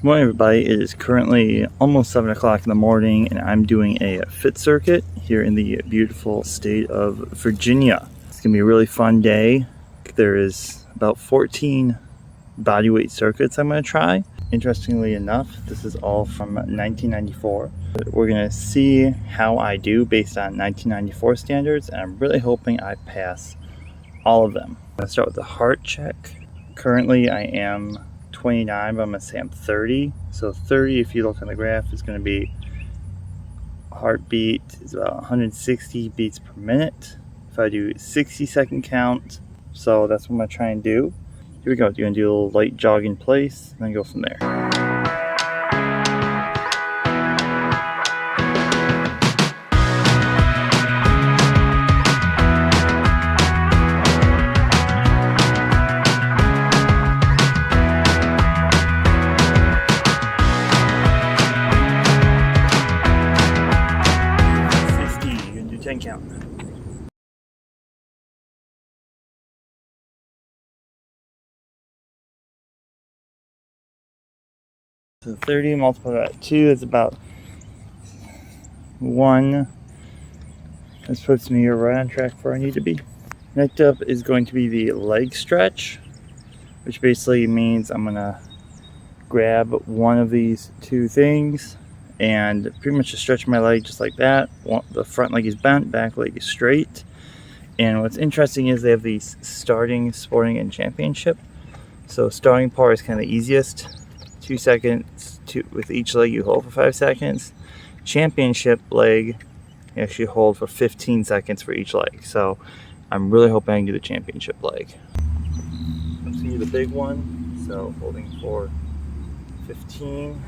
Good morning, everybody. It is currently almost 7 o'clock in the morning, and I'm doing a fit circuit here in the beautiful state of Virginia. It's going to be a really fun day. There is about 14 bodyweight circuits I'm going to try. Interestingly enough, this is all from 1994. We're going to see how I do based on 1994 standards, and I'm really hoping I pass all of them. I'm going to start with the heart check. Currently, I am 29, but I'm going to say I'm 30. So 30, if you look on the graph, is going to be heartbeat is about 160 beats per minute. If I do 60-second count, so that's what I'm going to try and do. Here we go. You're going to do a little light jog in place, and then go from there. Count. So 30 multiplied by 2 is about 1. This puts me right on track for where I need to be. Next up is going to be the leg stretch, which basically means I'm going to grab one of these two things and pretty much just stretch my leg just like that. The front leg is bent, back leg is straight. And what's interesting is they have these starting, sporting, and championship. So starting part is kind of the easiest. 2 seconds with each leg you hold for 5 seconds. Championship leg you actually hold for 15 seconds for each leg. So I'm really hoping I can do the championship leg. Let's do the big one. So holding for 15.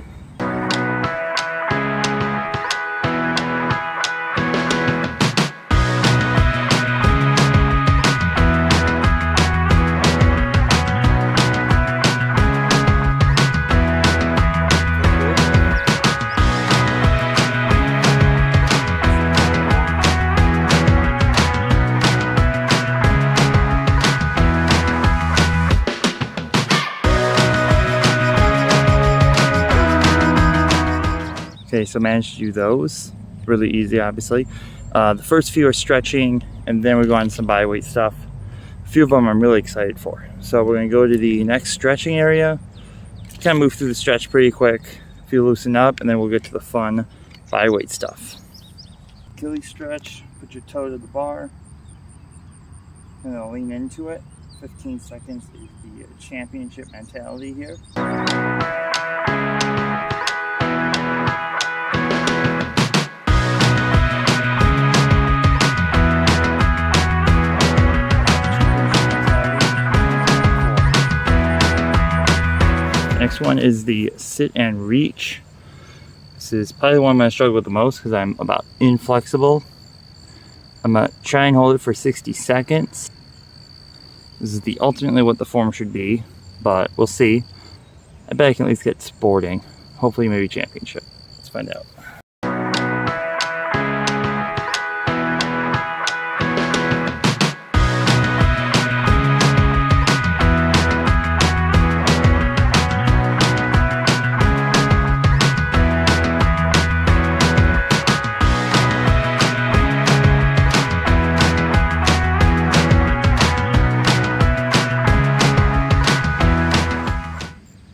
Okay, so managed to do those. Really easy, obviously. The first few are stretching, and then we go on to some bodyweight stuff. A few of them I'm really excited for. So we're going to go to the next stretching area. Kind of move through the stretch pretty quick. Feel loosen up, and then we'll get to the fun bodyweight stuff. Achilles stretch. Put your toe to the bar. And then lean into it. 15 seconds is the championship mentality here. Next one is the sit and reach. This is probably the one I'm going to struggle with the most because I'm about inflexible. I'm going to try and hold it for 60 seconds. This is ultimately what the form should be, but we'll see. I bet I can at least get sporting. Hopefully maybe championship. Let's find out.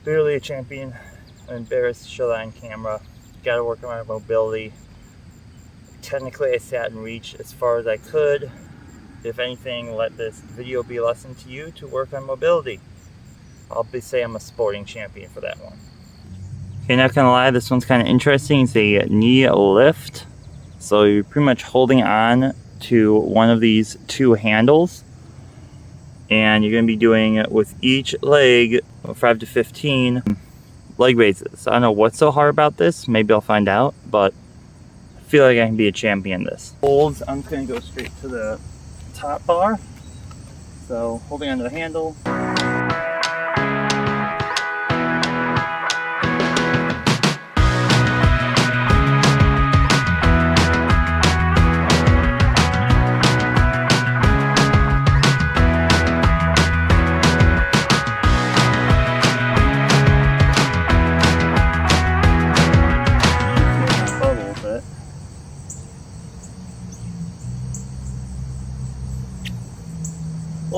Barely a champion. I'm embarrassed to show that on camera. Gotta work on my mobility. Technically I sat and reached as far as I could. If anything, let this video be a lesson to you to work on mobility. I'll say I'm a sporting champion for that one. Okay, not gonna lie, this one's kind of interesting. It's a knee lift. So you're pretty much holding on to one of these two handles. And you're going to be doing it with each leg 5 to 15 leg raises. I don't know what's so hard about this. Maybe I'll find out, but I feel like I can be a champion this. Holds, I'm going to go straight to the top bar. So holding onto the handle.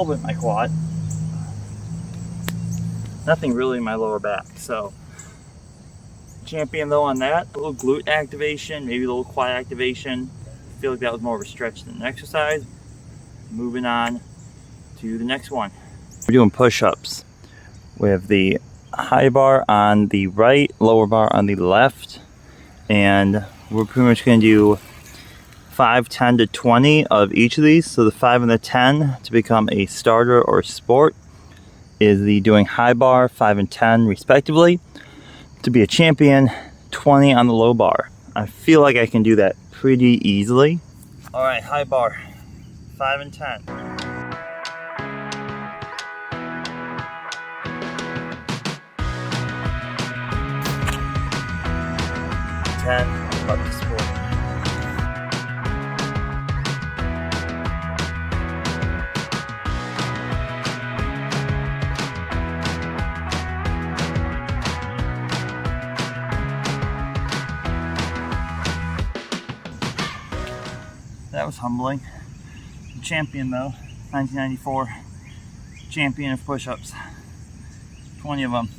little bit in my quad. Nothing really in my lower back. So champion though on that. A little glute activation, maybe a little quad activation. I feel like that was more of a stretch than an exercise. Moving on to the next one. We're doing push-ups. We have the high bar on the right, lower bar on the left, and we're pretty much going to do 5, 10 to 20 of each of these. So the 5 and the 10 to become a starter or sport is the doing high bar, 5 and 10 respectively. To be a champion, 20 on the low bar. I feel like I can do that pretty easily. All right, high bar, 5 and 10. 10 up to sport. That was humbling. Champion though, 1994 champion of push-ups. 20 of them.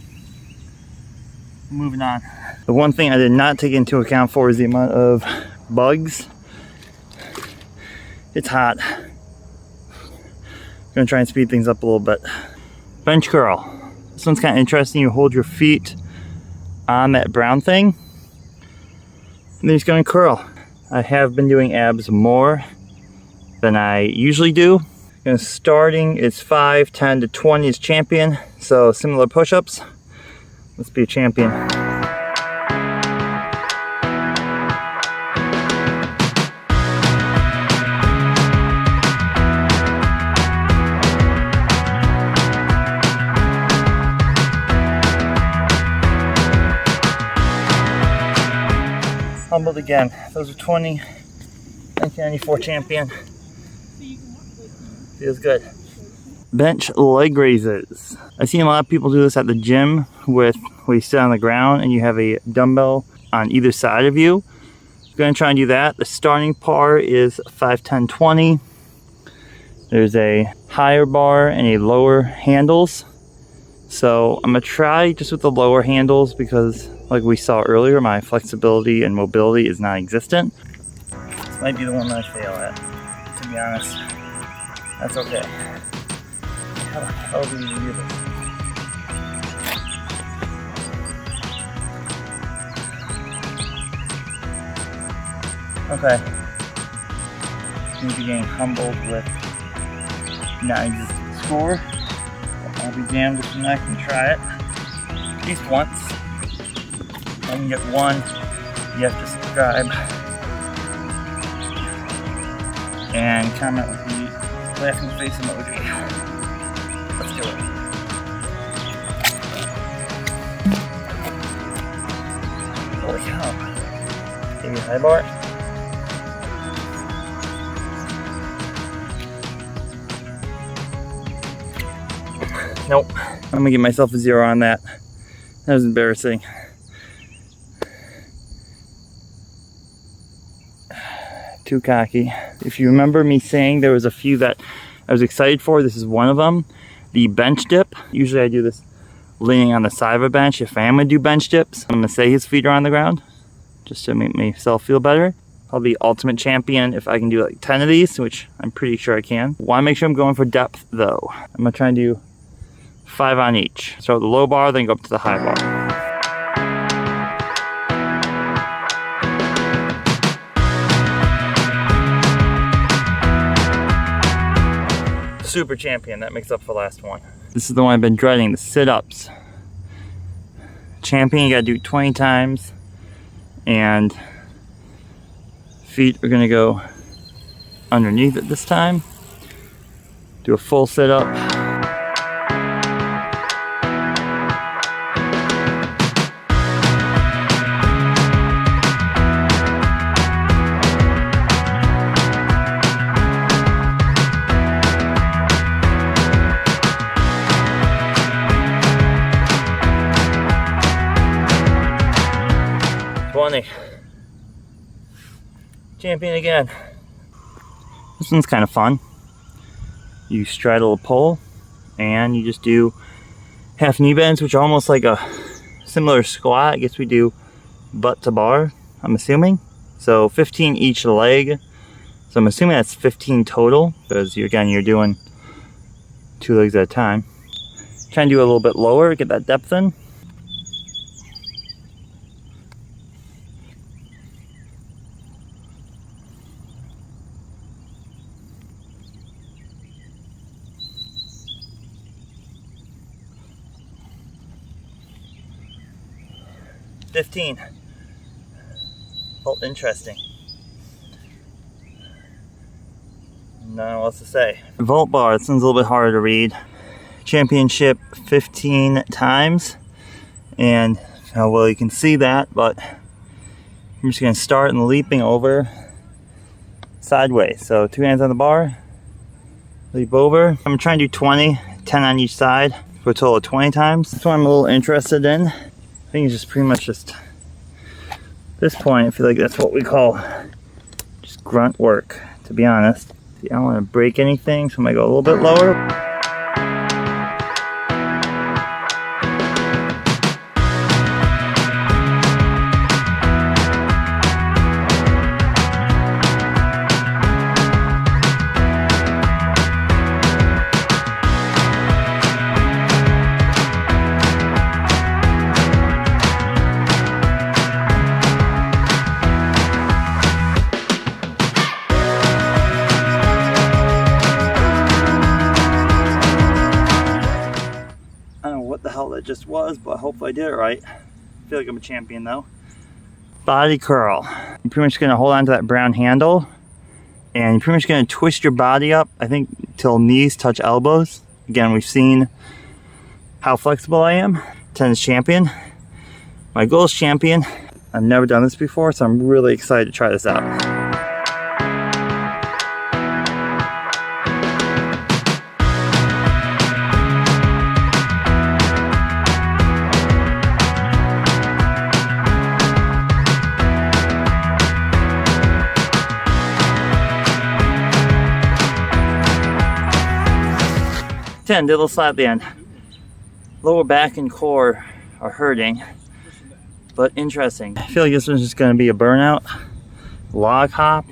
Moving on. The one thing I did not take into account for is the amount of bugs. It's hot. I'm gonna try and speed things up a little bit. Bench curl. This one's kind of interesting. You hold your feet on that brown thing, and then you're just gonna curl. I have been doing abs more than I usually do. And starting is 5, 10 to 20 is champion. So similar push-ups. Let's be a champion. Humbled again. Those are 20. 1994 champion. Feels good. Bench leg raises. I've seen a lot of people do this at the gym with where you sit on the ground and you have a dumbbell on either side of you. I'm gonna try and do that. The starting par is 5, 10, 20. There's a higher bar and a lower handles. So I'm gonna try just with the lower handles because like we saw earlier, my flexibility and mobility is non-existent. This might be the one that I fail at, to be honest. That's okay. How the hell do you do this? Okay. Maybe getting humbled with non-existent score. I'll be damned if I'm not going to try it. At least once. If I can get one, you have to subscribe. And comment with the laughing face emoji. Let's do it. Holy cow. Maybe a high bar. Nope. I'm gonna give myself a 0 on that. That was embarrassing. Too cocky. If you remember me saying there was a few that I was excited for, this is one of them. The bench dip. Usually I do this leaning on the side of a bench. If I am gonna do bench dips, I'm gonna say his feet are on the ground just to make myself feel better. I'll be ultimate champion if I can do like 10 of these, which I'm pretty sure I can. Want to make sure I'm going for depth though. I'm gonna try and do 5 on each. Start with the low bar, then go up to the high bar. Super champion, that makes up for the last one. This is the one I've been dreading, the sit-ups. Champion, you gotta do 20 times, and feet are gonna go underneath it this time. Do a full sit-up. Champion again. This one's kind of fun. You straddle a pole and you just do half knee bends, which are almost like a similar squat. I guess we do butt to bar, I'm assuming. So 15 each leg. So I'm assuming that's 15 total, because you're doing 2 legs at a time. Try and do a little bit lower, get that depth in. $15. Felt interesting. Nothing else to say. Vault bar, this one's a little bit harder to read. Championship 15 times. And well, you can see that, but I'm just gonna start and leaping over sideways. So 2 hands on the bar, leap over. I'm trying to do 20, 10 on each side for a total of 20 times. This one I'm a little interested in. I think it's just pretty much just, at this point, I feel like that's what we call just grunt work, to be honest. See, I don't want to break anything, so I'm gonna go a little bit lower. The hell that just was, but hopefully I did it right. I feel like I'm a champion though. Body curl. You're pretty much gonna hold on to that brown handle and you're pretty much gonna twist your body up, I think, till knees touch elbows. Again, we've seen how flexible I am. Tennis champion. My goal is champion. I've never done this before, so I'm really excited to try this out. Did a little slap at the end. Lower back and core are hurting, but interesting. I feel like this one's just gonna be a burnout. Log hop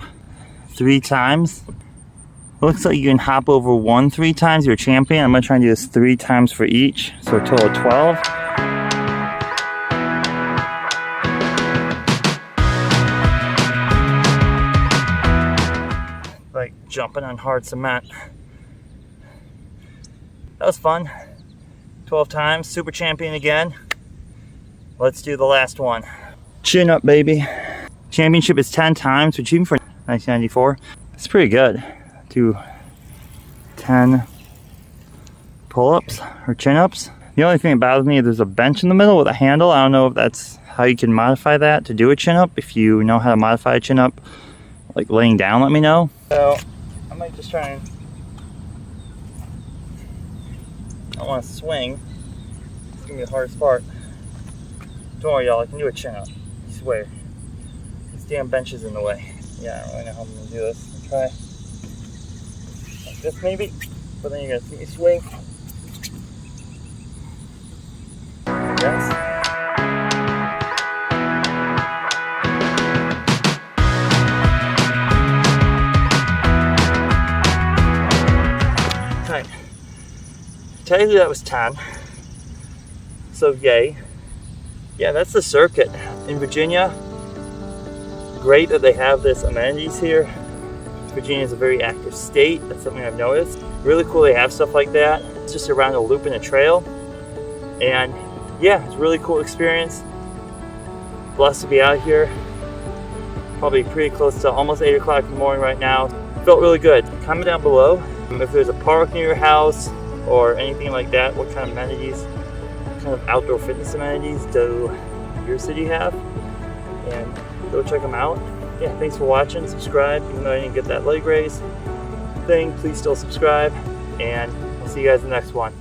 3 times. Looks like you can hop over 1 3 times. You're a champion. I'm gonna try and do this 3 times for each, so a total of 12. Like jumping on hard cement. That was fun. 12 times, super champion again. Let's do the last one. Chin up, baby. Championship is 10 times, which even for 1994, it's pretty good. Do 10 pull-ups or chin-ups. The only thing that bothers me is there's a bench in the middle with a handle. I don't know if that's how you can modify that to do a chin-up. If you know how to modify a chin-up, like laying down, let me know. So I might just try and, I want to swing. It's gonna be the hardest part. Don't worry, y'all, I can do a chin up. I swear. This damn bench is in the way. Yeah, I don't really know how I'm gonna do this. I'll try like this maybe, but then you're gonna see me swing. Yes. Alright. Technically that was 10, so yay. Yeah, that's the circuit in Virginia. Great that they have this amenities here. Virginia is a very active state. That's something I've noticed. Really cool they have stuff like that. It's just around a loop in a trail. And yeah, it's a really cool experience. Blessed to be out here. Probably pretty close to almost 8 o'clock in the morning right now. Felt really good. Comment down below if there's a park near your house or anything like that. What kind of amenities, what kind of outdoor fitness amenities do your city have? And go check them out. Yeah, thanks for watching. Subscribe. Even though I didn't get that leg raise thing, please still subscribe. And I'll see you guys in the next one.